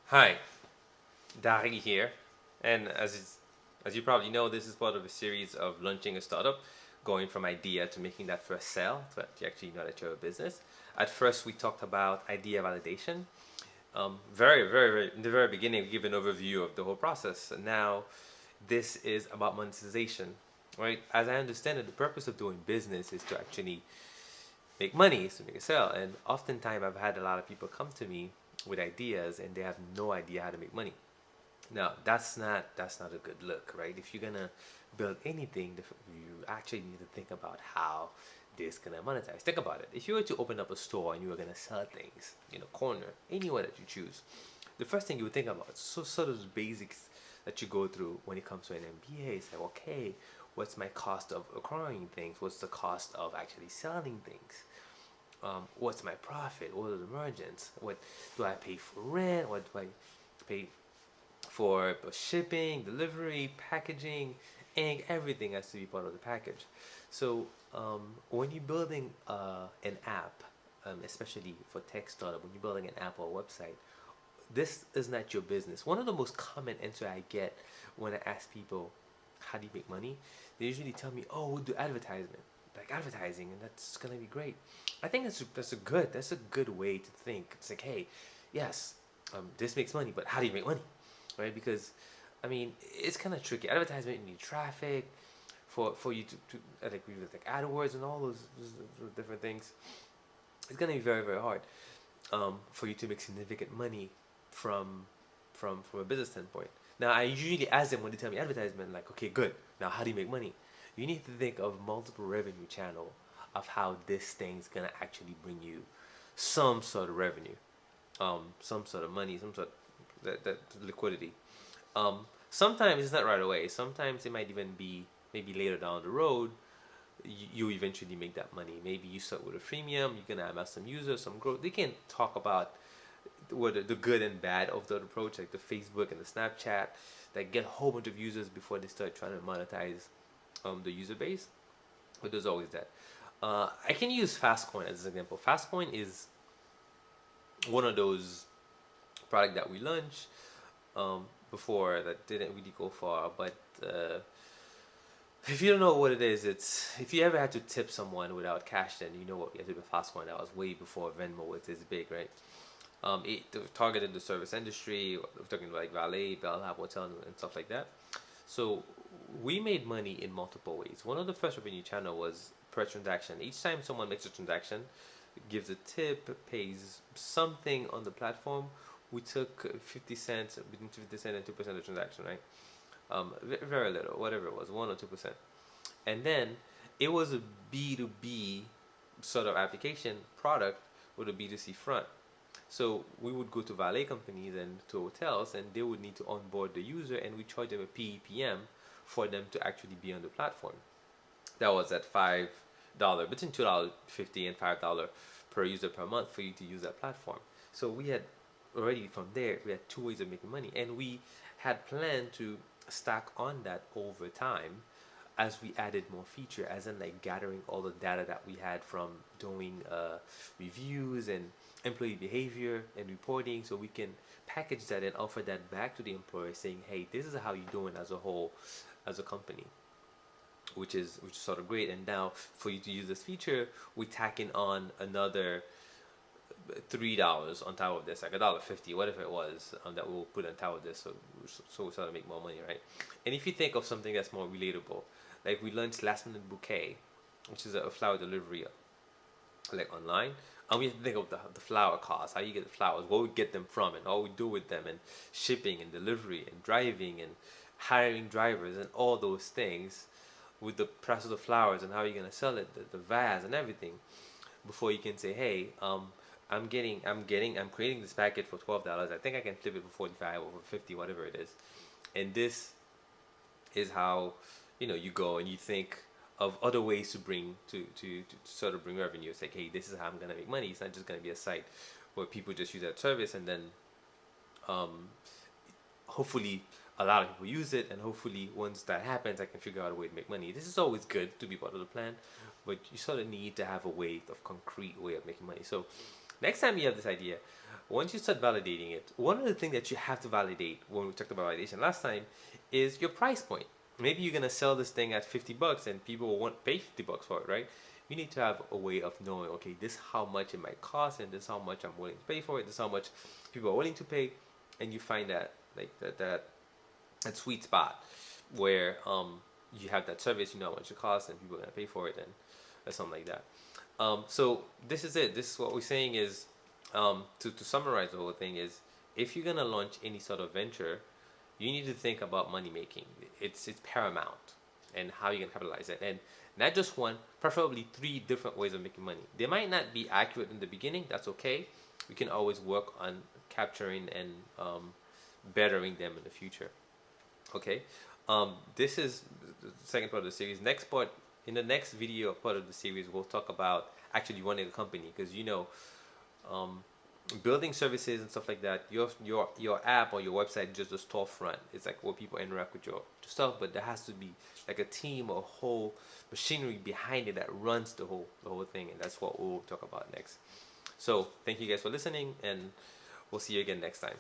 Hi, Dari here, and as you probably know, this is part of a series of launching a startup, going from idea to making that first sale, so that you actually know that you're a business. At first, we talked about idea validation. Very in the very beginning, we give an overview of the whole process. And now, this is about monetization, right? As I understand it, the purpose of doing business is to actually make money, is to make a sale. And oftentimes, I've had a lot of people come to me with ideas, and they have no idea how to make money. Now, that's not a good look, right? If you're gonna build anything, you actually need to think about how this gonna monetize. Think about it. If you were to open up a store and you were gonna sell things in a corner, anywhere that you choose, the first thing you would think about is sort of the basics that you go through when it comes to an MBA. It's like, okay, what's my cost of acquiring things? What's the cost of actually selling things? What's my profit? What are the margins? What do I pay for rent? What do I pay for shipping, delivery, packaging, and everything has to be part of the package. So when you're building an app, especially for tech startup, when you're building an app or a website, this is not your business. One of the most common answer I get when I ask people, how do you make money? They usually tell me, oh, we'll do advertisement, like advertising, and that's gonna be great. I think that's a good way to think. It's like, hey, yes, this makes money, but how do you make money, right? Because I mean, it's kind of tricky. Advertisement, you need traffic for you to like we with like AdWords and all those different things. It's gonna be very hard for you to make significant money from from a business standpoint. Now, I usually ask them when they tell me advertisement, like, okay, good. Now, how do you make money? You need to think of multiple revenue channel of how this thing's gonna actually bring you some sort of revenue, some sort of money, some sort of that liquidity. Sometimes it's not right away. Sometimes it might even be maybe later down the road. You eventually make that money. Maybe you start with a freemium. You're gonna have some users, some growth. They can talk about what the good and bad of that approach, like the Facebook and the Snapchat, that get a whole bunch of users before they start trying to monetize the user base. But there's always that. I can use Fastcoin as an example. Fastcoin is one of those product that we launched before that didn't really go far. But if you don't know what it is, it's if you ever had to tip someone without cash, then you know what you had to do with Fastcoin. That was way before Venmo was this big, right? It targeted the service industry. We're talking about like valet, bellhop, hotel, and stuff like that. So we made money in multiple ways. One of the first revenue channel was per transaction. Each time someone makes a transaction, gives a tip, pays something on the platform, we took 50 cents, between 50 cents and 2% of the transaction, right? Very little, whatever it was, 1 or 2%. And then it was a B2B sort of application product with a B2C front. So we would go to valet companies and to hotels, and they would need to onboard the user, and we charge them a PEPM for them to actually be on the platform. That was at $5, between $2.50 and $5 per user per month for you to use that platform. So we had already from there we had two ways of making money, and we had planned to stack on that over time as we added more feature, as in like gathering all the data that we had from doing reviews and employee behavior and reporting, so we can package that and offer that back to the employer, saying, "Hey, this is how you're doing as a whole, as a company," which is sort of great. And now for you to use this feature, we tacking on another $3 on top of this, like $1.50, whatever it was, that we'll put on top of this, so we sort of make more money, right? And if you think of something that's more relatable, like we launched Last Minute Bouquet, which is a flower delivery, like online. And we have to think of the flower cost, how you get the flowers, where we get them from, and all we do with them, and shipping and delivery and driving and hiring drivers and all those things, with the price of the flowers and how you're gonna sell it, the vase and everything, before you can say, hey, I'm creating this packet for $12. I think I can flip it for 45 or for 50, whatever it is. And this is how you go and you think of other ways to bring to sort of bring revenue. It's like, hey, this is how I'm gonna make money. It's not just gonna be a site where people just use that service and then um, hopefully a lot of people use it, and hopefully once that happens I can figure out a way to make money. This is always good to be part of the plan, but you sort of need to have a way of concrete way of making money. So Next time you have this idea, once you start validating it, one of the things that you have to validate when we talked about validation last time is your price point. Maybe you're gonna sell this thing at $50 and people won't pay $50 for it, right? You need to have a way of knowing, okay, this is how much it might cost, and this is how much I'm willing to pay for it. This is how much people are willing to pay, and you find that like that sweet spot where you have that service, you know how much it costs, and people are gonna pay for it, and or something like that. So this is it. This is what we're saying is, to summarize the whole thing is, if you're gonna launch any sort of venture, you need to think about money making. It's paramount, and how you can capitalize it, and not just one, preferably three different ways of making money. They might not be accurate in the beginning. That's okay. We can always work on capturing and bettering them in the future. Okay. This is the second part of the series. Next part, in the next video part of the series, we'll talk about actually running a company, because um, building services and stuff like that. Your app or your website is just a storefront. It's like where people interact with your stuff, but there has to be like a team or whole machinery behind it that runs the whole thing, and that's what we'll talk about next. So thank you guys for listening, and we'll see you again next time.